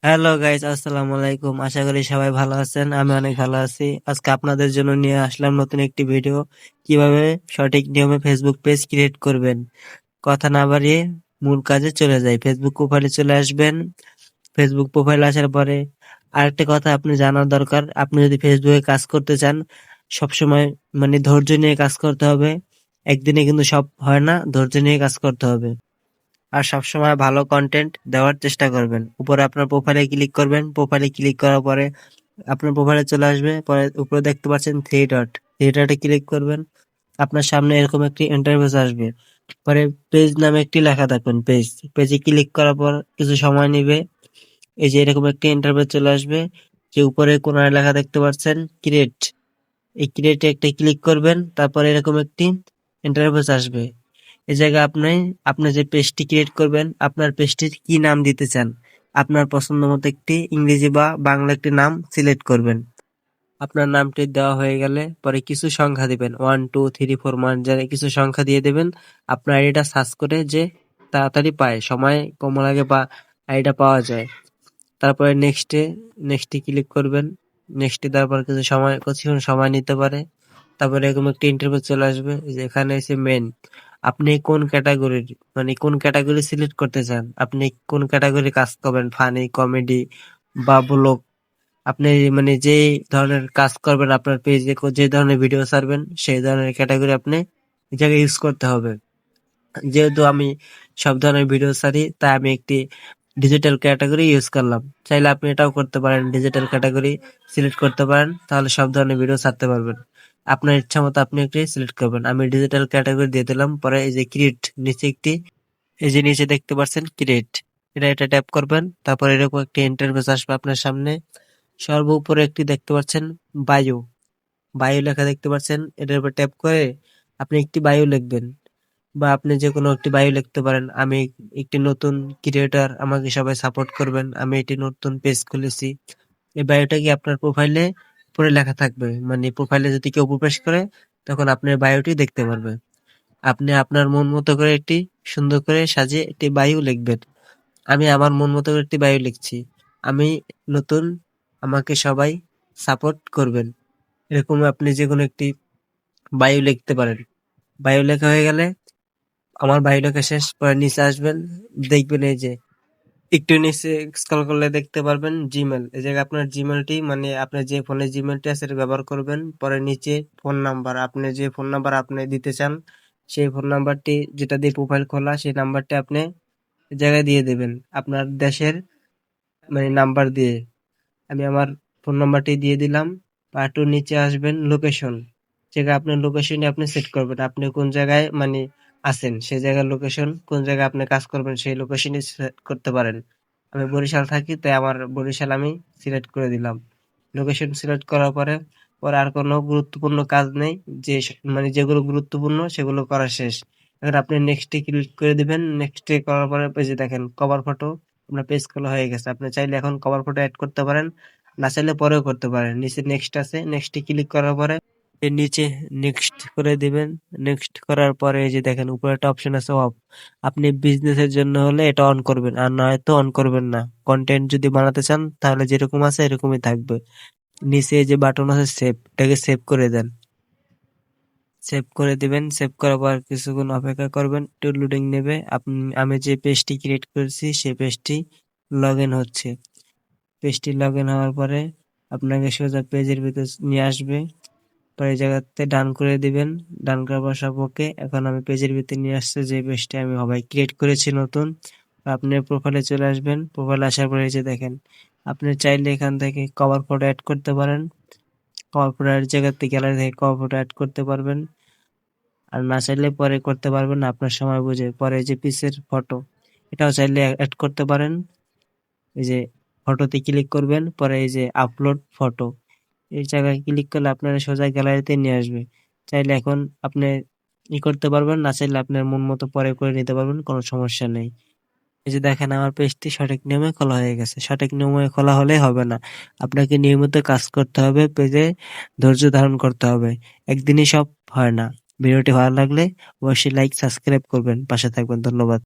Hello guys, আসসালামু আলাইকুম। আশা করি সবাই ভালো আছেন। আমি অনেক ভালো আছি। আজকে আপনাদের জন্য নিয়ে আসলাম নতুন একটি ভিডিও, কিভাবে সঠিক নিয়মে ফেসবুক পেজ ক্রিয়েট করবেন। কথা না বাড়িয়ে মূল কাজে চলে যাই। ফেসবুক প্রোফাইলে চলে আসবেন। ফেসবুক প্রোফাইলে আসার পরে আরেকটা কথা আপনি জানার দরকার, আপনি যদি ফেসবুকে কাজ করতে চান সবসময় ধৈর্য নিয়ে কাজ করতে হবে। একদিনে কিন্তু সব হয় না, ধৈর্য নিয়ে কাজ করতে হবে। আর সবসময় ভালো কন্টেন্ট দেওয়ার চেষ্টা করবেন। উপরে আপনার প্রোফাইলে ক্লিক করবেন। প্রোফাইলে ক্লিক করার পরে আপনার প্রোফাইলে চলে আসবে। পরে উপরে দেখতে পাচ্ছেন থ্রি ডট, থ্রি ডটে ক্লিক করবেন। আপনার সামনে এরকম একটি ইন্টারফেস আসবে। পরে পেজ নামে একটি লেখা থাকবেন, পেজ। পেজে ক্লিক করার পর কিছু সময় নিবে। এই যে এরকম একটি ইন্টারফেস চলে আসবে। যে উপরে কোনায় লেখা দেখতে পাচ্ছেন ক্রিয়েট, এই ক্রিয়েটে একটা ক্লিক করবেন। তারপরে এরকম একটি ইন্টারফেস আসবে। এই জায়গায় আপনি যে পেজটি ক্রিয়েট করবেন, আপনার পেজটির কি নাম দিতে চান, আপনার পছন্দ মতো একটি ইংরেজি বা বাংলা একটি নাম সিলেক্ট করবেন। আপনার নামটি দেওয়া হয়ে গেলে পরে কিছু সংখ্যা দিবেন, 1 2 3 4 মানে কিছু সংখ্যা দিয়ে দেবেন। আপনার আইডিটা সার্চ করে যে তাড়াতাড়ি পায়, সময় কম লাগে বা আইডিটা পাওয়া যায়। তারপরে নেক্সটে ক্লিক করবেন। নেক্সটে দেওয়ার পর কিছুক্ষণ সময় নিতে পারে। তারপরে এরকম একটা ইন্টারভিউ চলে আসবে, যে এখানে এসে মেন আপনি কোন ক্যাটাগরির, কোন ক্যাটাগরি সিলেক্ট করতে চান, আপনি কোন ক্যাটাগরি কাজ করবেন, ফানি, কমেডি বা ব্লগ। আপনি যে ধরনের কাজ করবেন, আপনার পেজে যে ধরনের ভিডিও ছাড়বেন সেই ধরনের ক্যাটাগরি আপনি এই জায়গায় ইউজ করতে হবে। যেহেতু আমি সব ধরনের ভিডিও ছাড়ি, তাই আমি একটি ডিজিটাল ক্যাটাগরি ইউজ করলাম। চাইলে আপনি এটাও করতে পারেন, ডিজিটাল ক্যাটাগরি সিলেক্ট করতে পারেন, তাহলে সব ধরনের ভিডিও ছাড়তে পারবেন। আপনার ইচ্ছা মতো আপনি একটি সিলেক্ট করবেন। আমি ডিজিটাল ক্যাটাগরি দিয়ে দিলাম। পরে এই যে ক্রিয়েট, নিচে দেখতে পাচ্ছেন ক্রিয়েট, এটা ট্যাপ করবেন। তারপর এরকম একটি ইন্টারফেস আসবে আপনার সামনে। সর্ব উপরে একটি দেখতে পাচ্ছেন বায়ো, বায়ো লেখা দেখতে পাচ্ছেন। এটার উপর ট্যাপ করে আপনি একটি বায়ো লিখবেন, বা আপনি যেকোনো একটি বায়ো লিখতে পারেন। আমি একটি নতুন ক্রিয়েটর, আমাকে সবাই সাপোর্ট করবেন, আমি একটি নতুন পেজ খুলেছি। এই বায়োটা কি আপনার প্রোফাইলে পরে লেখা থাকবে, প্রোফাইলে যদি কেউ প্রবেশ করে তখন আপনার বায়োটি দেখতে পারবে। আপনি আপনার মন মতো করে একটি সুন্দর করে সাজিয়ে একটি বায়ো লিখবেন। আমি আমার মন মতো করে একটি বায়ো লিখছি, আমি নতুন, আমাকে সবাই সাপোর্ট করবেন। এরকম আপনি যেকোনো একটি বায়ো লিখতে পারেন। বায়ো লেখা হয়ে গেলে আমার বায়ো লেখা শেষ, পরে নিচে আসবেন। দেখবেন এই যে একটু নিচে স্ক্রল করলে দেখতে পারবেন জিমেল। এই জায়গায় আপনার জিমেলটি, আপনার যে ফোনে জিমেলটি আছে এটা ব্যবহার করবেন। পরে নিচে ফোন নাম্বার, আপনি যে ফোন নাম্বার আপনি দিতে চান সেই ফোন নাম্বারটি, যেটা দিয়ে প্রোফাইল খোলা, সেই নাম্বারটি আপনি এই জায়গায় দিয়ে দেবেন আপনার দেশের নাম্বার দিয়ে। আমি আমার ফোন নাম্বারটি দিয়ে দিলাম। আর একটু নিচে আসবেন লোকেশন, জায়গায় আপনার লোকেশনে আপনি সেট করবেন। আপনি কোন জায়গায় আছেন, সেই জায়গার লোকেশন, কোন জায়গায় আপনি কাজ করবেন সেই লোকেশনে সেট করতে পারেন। আমি বরিশাল থাকি, তাই আমার বরিশাল আমি সিলেক্ট করে দিলাম। লোকেশন সিলেক্ট করার পরে পরে আর কোনো গুরুত্বপূর্ণ কাজ নেই। যে যেগুলো গুরুত্বপূর্ণ সেগুলো করা শেষ। এবার আপনি নেক্সটে ক্লিক করে দিবেন। নেক্সটে করার পরে পেজে দেখেন কভার ফটো, আপনার পেজ খোলা হয়ে গেছে। আপনি চাইলে এখন কভার ফটো অ্যাড করতে পারেন, না চাইলে পরেও করতে পারেন। নিচে নেক্সট আছে, নেক্সটে ক্লিক করার পরে এর নিচে নেক্সট করে দিবেন। নেক্সট করার পরে এই যে দেখেন উপরে একটা অপশন আছে অফ। আপনি বিজনেসের জন্য হলে এটা অন করবেন, আর নয়তো অন করবেন না। কন্টেন্ট যদি বানাতে চান তাহলে যেরকম আছে এরকমই থাকবে। নিচে যে বাটন আছে সেভ, এটাকে সেভ করে দেন। সেভ করে দিবেন। সেভ করার পর কিছুক্ষণ অপেক্ষা করবেন, একটু লোডিং নেবে। আমি যে পেজটি ক্রিয়েট করেছি সেই পেজটি লগ ইন হচ্ছে। পেজটি লগ ইন হওয়ার পরে আপনাকে সোজা পেজের ভিতর নিয়ে আসবে। পরে এই জায়গাতে ডান করে দিবেন। ডান করার পর সব ওকে। এখন আমি পেজের ভিতরে নিয়ে আসছে, যে পেজটা আমি ক্রিয়েট করেছি নতুন। আপনি প্রোফাইলে চলে আসবেন। প্রোফাইলে আসার পরে এই যে দেখেন, আপনি চাইলে এখান থেকে কভার ফটো অ্যাড করতে পারেন। কভার ফটো এর জায়গাতে গ্যালারি থেকে কভার ফটো অ্যাড করতে পারবেন। আর না চাইলে পরে করতে পারবেন না, আপনার সময় বুঝে। পরে এই যে পিসের ফটো, এটাও চাইলে অ্যাড করতে পারেন। এই যে ফটোতে ক্লিক করবেন, পরে এই যে আপলোড ফটো, এই জায়গায় ক্লিক করলে আপনার সোজা গ্যালারিতে নিয়ে আসবে। চাইলে এখন আপনি করতে পারবেন, না চাইলে আপনার মন মতো পরে করে নিতে পারবেন, কোনো সমস্যা নেই। এই যে দেখেন আমার পেজটি সঠিক নিয়মে খোলা হয়ে গেছে। সঠিক নিয়মে খোলা হলেই হবে না, আপনাকে নিয়মিত কাজ করতে হবে, পেজে ধৈর্য ধারণ করতে হবে। একদিনই সব হয় না। ভিডিওটি ভালো লাগলে অবশ্যই লাইক সাবস্ক্রাইব করবেন, পাশে থাকবেন। ধন্যবাদ।